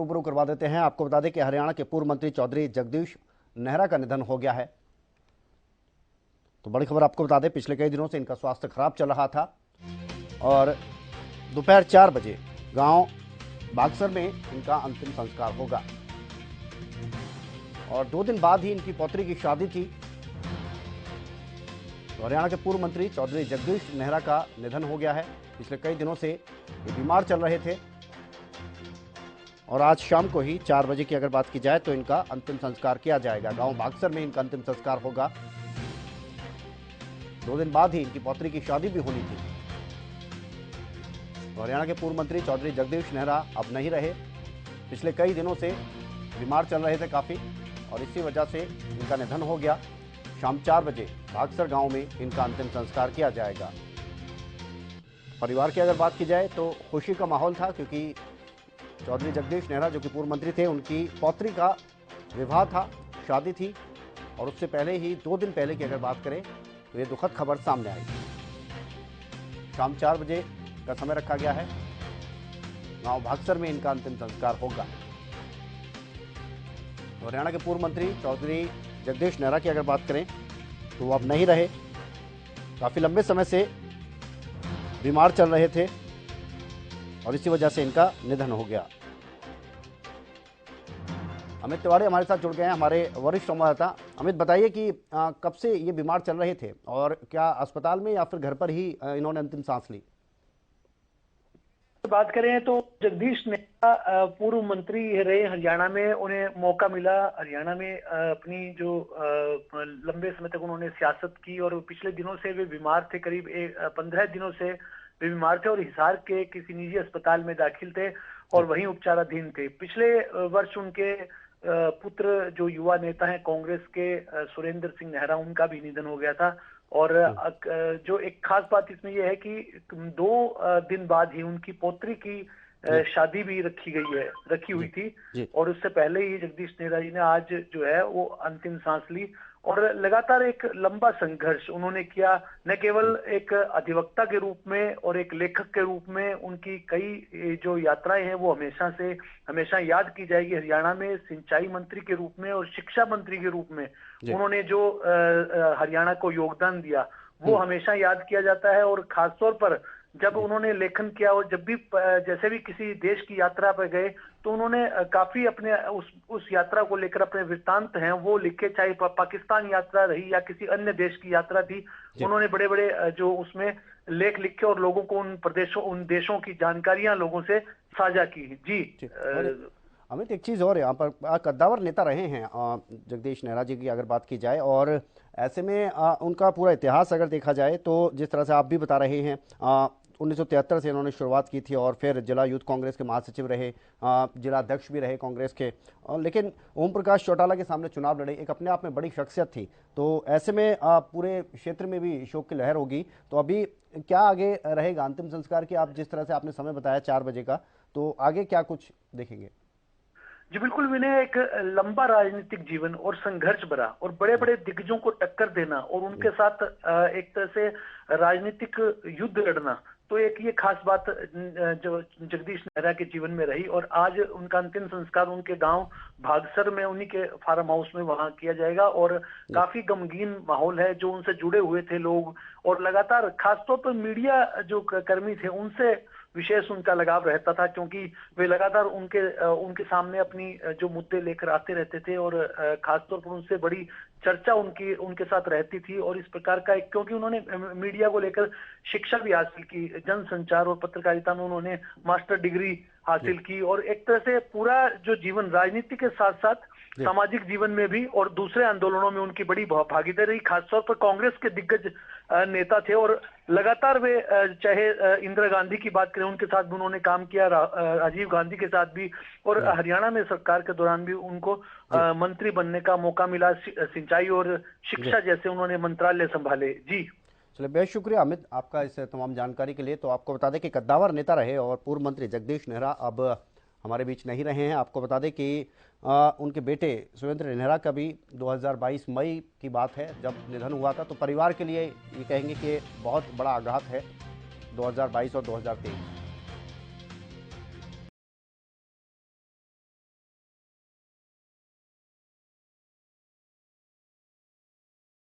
रूबरू करवा देते हैं। आपको बता दें कि हरियाणा के पूर्व मंत्री चौधरी जगदीश नेहरा का निधन हो गया है। तो बड़ी खबर आपको बता दें, पिछले कई दिनों से इनका स्वास्थ्य खराब चल रहा था और दोपहर 4 बजे गांव बागसर में इनका अंतिम संस्कार होगा और 2 दिन बाद ही इनकी पौत्री की शादी थी। तो हरियाणा के पूर्व मंत्री चौधरी जगदीश नेहरा का निधन हो गया है। पिछले कई दिनों से ये बीमार चल रहे थे और आज शाम को ही 4 बजे की अगर बात की जाए तो इनका अंतिम संस्कार किया जाएगा। गांव बागसर में इनका अंतिम संस्कार होगा। 2 दिन बाद ही इनकी पौत्री की शादी भी होनी थी। तो हरियाणा के पूर्व मंत्री चौधरी जगदीश नेहरा अब नहीं रहे। पिछले कई दिनों से बीमार चल रहे थे काफ़ी और इसी वजह से इनका निधन हो गया। शाम 4 बजे बागसर गांव में इनका अंतिम संस्कार किया जाएगा। परिवार की अगर बात की जाए तो खुशी का माहौल था, क्योंकि चौधरी जगदीश नेहरा जो कि पूर्व मंत्री थे, उनकी पौत्री का विवाह था, शादी थी और उससे पहले ही 2 दिन पहले की अगर बात करें तो ये दुखद खबर सामने आई। शाम 4 बजे का समय रखा गया है। गांव बागसर में इनका अंतिम संस्कार होगा। हरियाणा के पूर्व मंत्री चौधरी जगदीश नेहरा की अगर बात करें तो वो अब नहीं रहे। काफ़ी लंबे समय से बीमार चल रहे थे और इसी वजह से इनका निधन हो गया। अमित तिवारी हमारे साथ जुड़ गए हैं, हमारे वरिष्ठ संवाददाता। अमित, बताइए कि कब से ये बीमार चल रहे थे और क्या अस्पताल में या फिर घर पर ही इन्होंने अंतिम सांस ली? बात करें तो जगदीश नेहरा पूर्व मंत्री रहे हरियाणा में। उन्हें मौका मिला हरियाणा में अपनी जो लंबे समय तक उन्होंने सियासत की और पिछले दिनों से वे बीमार थे। करीब 15 दिनों से वे बीमार थे और हिसार के किसी निजी अस्पताल में दाखिल थे और वहीं उपचाराधीन थे। पिछले वर्ष उनके पुत्र जो युवा नेता हैं कांग्रेस के सुरेंद्र सिंह नेहरा, उनका भी निधन हो गया था। और जो एक खास बात इसमें यह है कि 2 दिन बाद ही उनकी पौत्री की शादी भी रखी हुई थी और उससे पहले ही जगदीश नेहरा जी ने आज जो है वो अंतिम सांस ली। और लगातार एक लंबा संघर्ष उन्होंने किया, न केवल एक अधिवक्ता के रूप में और एक लेखक के रूप में। उनकी कई जो यात्राएं हैं वो हमेशा याद की जाएगी। हरियाणा में सिंचाई मंत्री के रूप में और शिक्षा मंत्री के रूप में उन्होंने जो हरियाणा को योगदान दिया वो हमेशा याद किया जाता है। और खासतौर पर जब उन्होंने लेखन किया और जब भी जैसे भी किसी देश की यात्रा पर गए तो उन्होंने काफी अपने उस यात्रा को लेकर अपने वृत्तांत हैं वो लिखे, चाहे पाकिस्तान यात्रा रही या किसी अन्य देश की यात्रा थी। उन्होंने बड़े बड़े जो उसमें लेख लिखे और लोगों को उन देशों की जानकारियां लोगों से साझा की। जी अमित, एक चीज़ और, यहाँ पर कद्दावर नेता रहे हैं जगदीश नेहरा जी की अगर बात की जाए, और ऐसे में उनका पूरा इतिहास अगर देखा जाए तो जिस तरह से आप भी बता रहे हैं 1973 से इन्होंने शुरुआत की थी और फिर जिला यूथ कांग्रेस के महासचिव रहे, जिला अध्यक्ष भी रहे कांग्रेस के, लेकिन ओम प्रकाश चौटाला के सामने चुनाव लड़े, एक अपने आप में बड़ी शख्सियत थी। तो ऐसे में पूरे क्षेत्र में भी शोक की लहर होगी। तो अभी क्या आगे रहेगा अंतिम संस्कार की? आप जिस तरह से आपने समय बताया 4 बजे का, तो आगे क्या कुछ देखेंगे? जी बिल्कुल विनय, एक लंबा राजनीतिक जीवन और संघर्ष भरा और बड़े बड़े दिग्गजों को टक्कर देना और उनके साथ एक तरह से राजनीतिक युद्ध लड़ना, तो एक ये खास बात जो जगदीश नेहरा के जीवन में रही। और आज उनका अंतिम संस्कार उनके गांव भागसर में उन्हीं के फार्म हाउस में वहां किया जाएगा और काफी गमगीन माहौल है। जो उनसे जुड़े हुए थे लोग और लगातार खासतौर पर मीडिया जो कर्मी थे उनसे विशेष उनका लगाव रहता था, क्योंकि वे लगातार उनके सामने अपनी जो मुद्दे लेकर आते रहते थे और खासतौर पर उनसे बड़ी चर्चा उनके साथ रहती थी। और इस प्रकार का एक, क्योंकि उन्होंने मीडिया को लेकर शिक्षा भी हासिल की, जनसंचार और पत्रकारिता में उन्होंने मास्टर डिग्री हासिल की और एक तरह से पूरा जो जीवन राजनीति के साथ साथ सामाजिक जीवन में भी और दूसरे आंदोलनों में उनकी बड़ी भागीदारी रही। खासतौर पर कांग्रेस के दिग्गज नेता थे और लगातार वे चाहे इंदिरा गांधी की बात करें उनके साथ भी उन्होंने काम किया, राजीव गांधी के साथ भी, और हरियाणा में सरकार के दौरान भी उनको मंत्री बनने का मौका मिला। सिंचाई और शिक्षा जैसे उन्होंने मंत्रालय संभाले। जी चलिए, बेहद शुक्रिया अमित आपका इस तमाम जानकारी के लिए। तो आपको बता दें कि कद्दावर नेता रहे और पूर्व मंत्री जगदीश नेहरा अब हमारे बीच नहीं रहे हैं। आपको बता दें कि उनके बेटे सुरेंद्र नेहरा का भी 2022 मई की बात है जब निधन हुआ था। तो परिवार के लिए ये कहेंगे कि बहुत बड़ा आघात है 2022 और 2023।